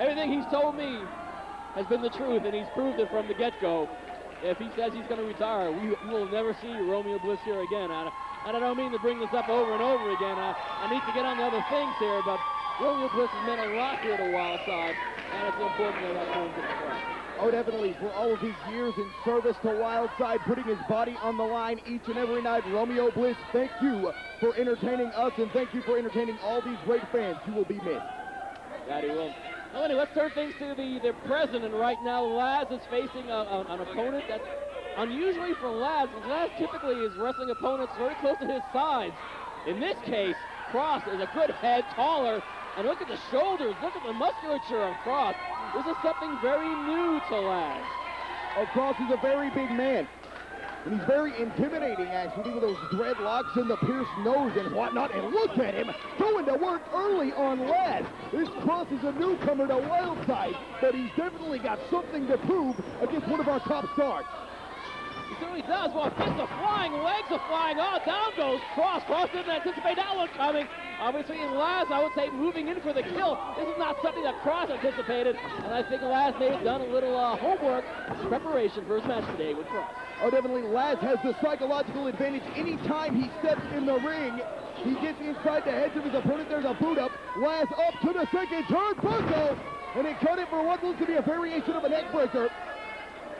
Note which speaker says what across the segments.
Speaker 1: everything he's told me has been the truth, and he's proved it from the get-go. If he says he's going to retire, we will never see Romeo Bliss here again. And I don't mean to bring this up over and over again. I need to get on the other things here, but Romeo Bliss has meant a lot here to Wildside, and it's important that that comes into play.
Speaker 2: Oh, definitely. For all of his years in service to Wildside, putting his body on the line each and every night, Romeo Bliss, thank you for entertaining us, and thank you for entertaining all these great fans. You will be missed.
Speaker 1: That he will. Well, anyway, let's turn things to the president right now. Lazz is facing an opponent that's unusually for Lazz. Lazz typically is wrestling opponents very close to his size. In this case, Kross is a good head, taller, and look at the shoulders, look at the musculature of Kross. This is something very new to Lazz.
Speaker 2: Oh, Kross is a very big man. And he's very intimidating, actually, with those dreadlocks and the pierced nose and whatnot. And look at him going to work early on Lazz. This Kross is a newcomer to Wildside, but he's definitely got something to prove against one of our top stars.
Speaker 1: He certainly does. Well, fists are flying, legs are flying. Oh, down goes Kross. Kross didn't anticipate that one coming. Obviously, in Lazz, I would say, moving in for the kill. This is not something that Kross anticipated, and I think Lazz may have done a little homework preparation for his match today with Kross.
Speaker 2: Oh, definitely, Lazz has the psychological advantage. Anytime he steps in the ring, he gets inside the heads of his opponent. There's a boot up. Lazz up to the second turnbuckle, and it cut it for what looks to be a variation of a neck breaker.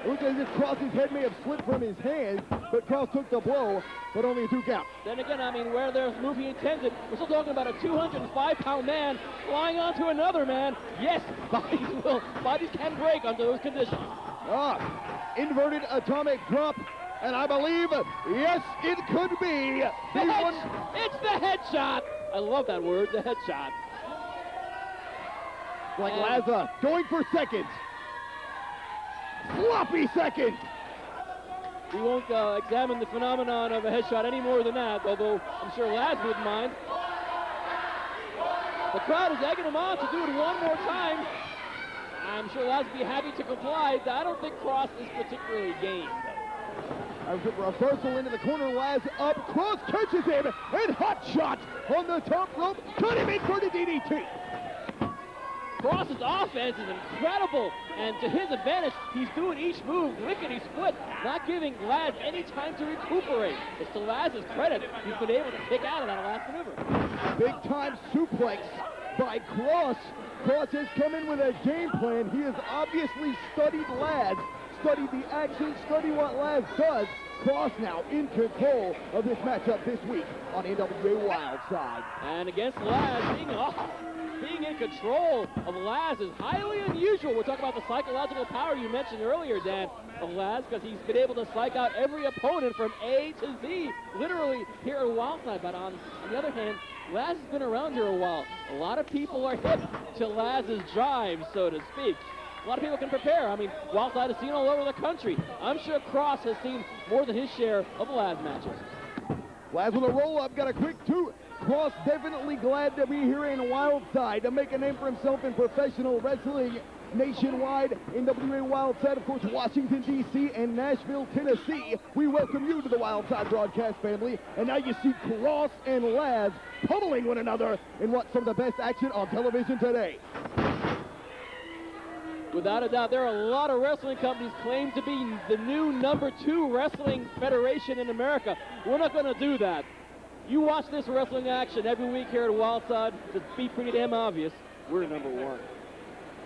Speaker 2: It looks as if Kross's head may have slipped from his hands, but Kross took the blow, but only a 2 count.
Speaker 1: Then again, I mean, where there's move he intended, we're still talking about a 205-pound man flying onto another man. Yes, bodies can break under those conditions.
Speaker 2: Inverted atomic drop, and I believe, yes, it could be.
Speaker 1: It's the headshot. I love that word, the headshot.
Speaker 2: Like Lazz going for seconds. Sloppy second.
Speaker 1: We won't examine the phenomenon of a headshot any more than that, although I'm sure Lazz wouldn't mind. The crowd is egging him on to do it one more time. I'm sure Lazz would be happy to comply. I don't think Kross is particularly game, though.
Speaker 2: A reversal into the corner, Lazz up, Kross catches him, and hot shot on the top rope, cut him in for the DDT.
Speaker 1: Kross's offense is incredible, and to his advantage, he's doing each move lickety split, not giving Lazz any time to recuperate. It's to Lazz's credit, he's been able to kick out of that last maneuver.
Speaker 2: Big time suplex by Kross. Kross has come in with a game plan. He has obviously studied Lazz, studied the action, studied what Lazz does. Kross now in control of this matchup this week on NWA Wildside.
Speaker 1: And against Lazz, being in control of Lazz is highly unusual. We're talking about the psychological power you mentioned earlier, Dan, of Lazz, because he's been able to psych out every opponent from A to Z, literally here at Wildside. But on the other hand, Lazz has been around here a while. A lot of people are hip to Lazz's drive, so to speak. A lot of people can prepare. I mean, Wildside is seen all over the country. I'm sure Kross has seen more than his share of Lazz matches.
Speaker 2: Lazz with a roll-up, got a quick 2. Kross definitely glad to be here in Wildside to make a name for himself in professional wrestling nationwide. NWA Wildside, of course, Washington, D.C. and Nashville, Tennessee. We welcome you to the Wildside broadcast family. And now you see Kross and Lazz pummeling one another in what's some of the best action on television today.
Speaker 1: Without a doubt, there are a lot of wrestling companies claim to be the new #2 wrestling federation in America. We're not going to do that. You watch this wrestling action every week here at Wildside. It'd be pretty damn obvious we're #1.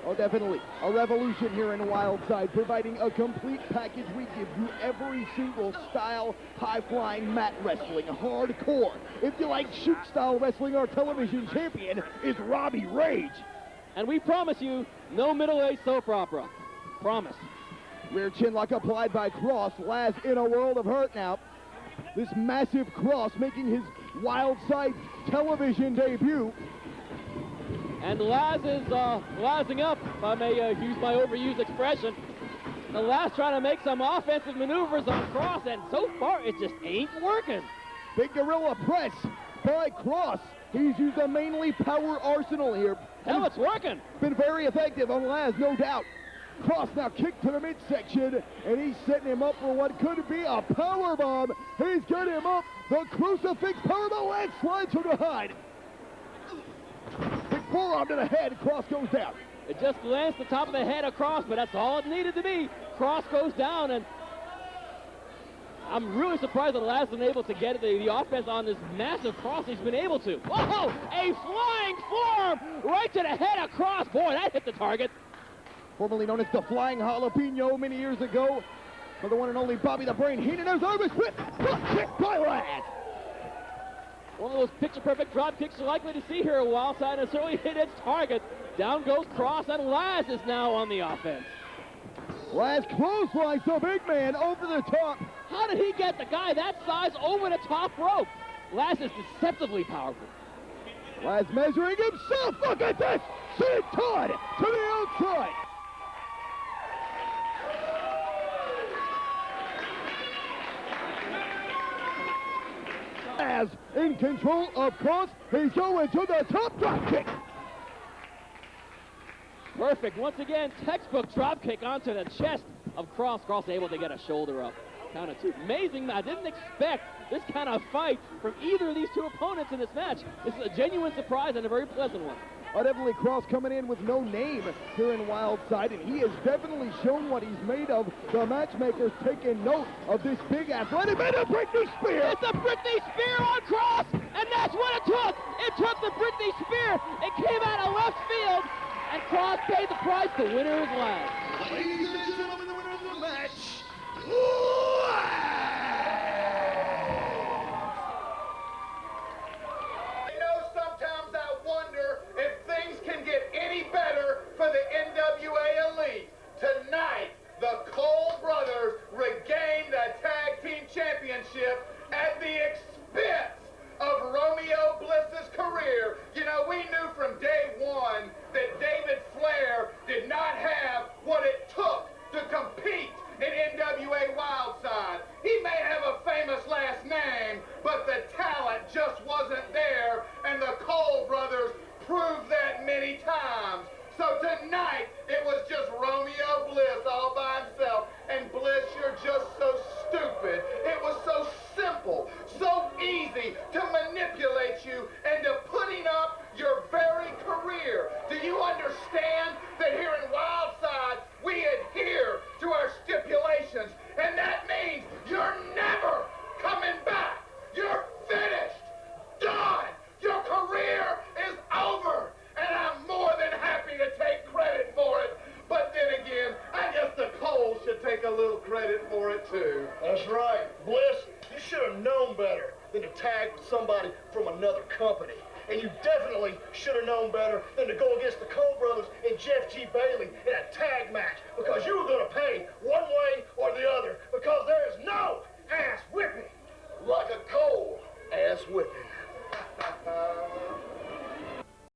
Speaker 2: Oh, definitely. A revolution here in Wildside, providing a complete package. We give you every single style, high-flying mat wrestling, hardcore. If you like shoot-style wrestling, our television champion is Robbie Rage.
Speaker 1: And we promise you, no middle-aged soap opera. Promise.
Speaker 2: Rear chin lock applied by Kross. Lazz in a world of hurt now. This massive Kross making his Wildside television debut.
Speaker 1: And Lazz is lazzing up, if I may use my overused expression. The Lazz trying to make some offensive maneuvers on Kross, and so far it just ain't working.
Speaker 2: Big gorilla press by Kross. He's used a mainly power arsenal here.
Speaker 1: Hell, it's working.
Speaker 2: Been very effective on Lazz, no doubt. Kross now kicked to the midsection, and he's setting him up for what could be a power bomb. He's got him up. The crucifix power bomb, landslides from behind. Big forearm to the head. Kross goes down.
Speaker 1: It just glanced the top of the head across, but that's all it needed to be. Kross goes down, and I'm really surprised that Lazz has been able to get the offense on this massive Kross. He's been able to. Whoa! A flying forearm right to the head of Kross. Boy, that hit the target.
Speaker 2: Formerly known as the Flying Jalapeno many years ago, for the one and only Bobby the Brain Heenan. There's Irvis with drop kick by Lazz.
Speaker 1: One of those picture-perfect drop kicks you're likely to see here at Wildside, and certainly hit its target. Down goes Kross, and Lazz is now on the offense.
Speaker 2: Lazz clotheslines the big man over the top.
Speaker 1: How did he get the guy that size over the top rope? Lazz is deceptively powerful.
Speaker 2: Lazz measuring himself. Look at this. Sid Todd to the outside. Lazz in control of Kross. He's going to the top drop kick.
Speaker 1: Perfect. Once again, textbook drop kick onto the chest of Kross. Kross able to get a shoulder up. Count of two. Amazing. I didn't expect this kind of fight from either of these two opponents in this match. This is a genuine surprise and a very pleasant one.
Speaker 2: Definitely Kross coming in with no name here in Wildside, and he has definitely shown what he's made of. The matchmakers taking note of this big athletic man, a Britney Spear.
Speaker 1: It's a Britney Spear on Kross, and that's what it took. It took the Britney Spear. It came out of left field, and Kross paid the price. The winner is Lazz.
Speaker 2: Ladies and gentlemen, the winner of the match,
Speaker 3: sometimes I wonder if things can get any better for the NWA Elite. Tonight, the Cole brothers regained the Tag Team Championship at the expense of Romeo Bliss's career. You know, we knew from day one that David Flair did not have what it took to compete in NWA Wildside. He may have a famous last name, but the talent just wasn't there, and the Cole brothers proved that many times. So tonight, it was just Romeo Bliss all by himself. And Bliss, you're just so stupid. It was so simple, so easy to manipulate you into putting up your very career. Do you understand that here in Wildside, we adhere to our stipulations, and that means you're never coming back. You're finished, done. Your career is over, and I'm more than happy to take credit for it. But then again, I guess the Coles should take a little credit for it too.
Speaker 4: That's right. Bliss, you should have known better than to tag with somebody from another company. And you definitely should have known better than to go against the Cole brothers and Jeff G. Bailey in a tag match, because you were going to pay one way or the other, because there is no ass whipping like a Cole ass whipping.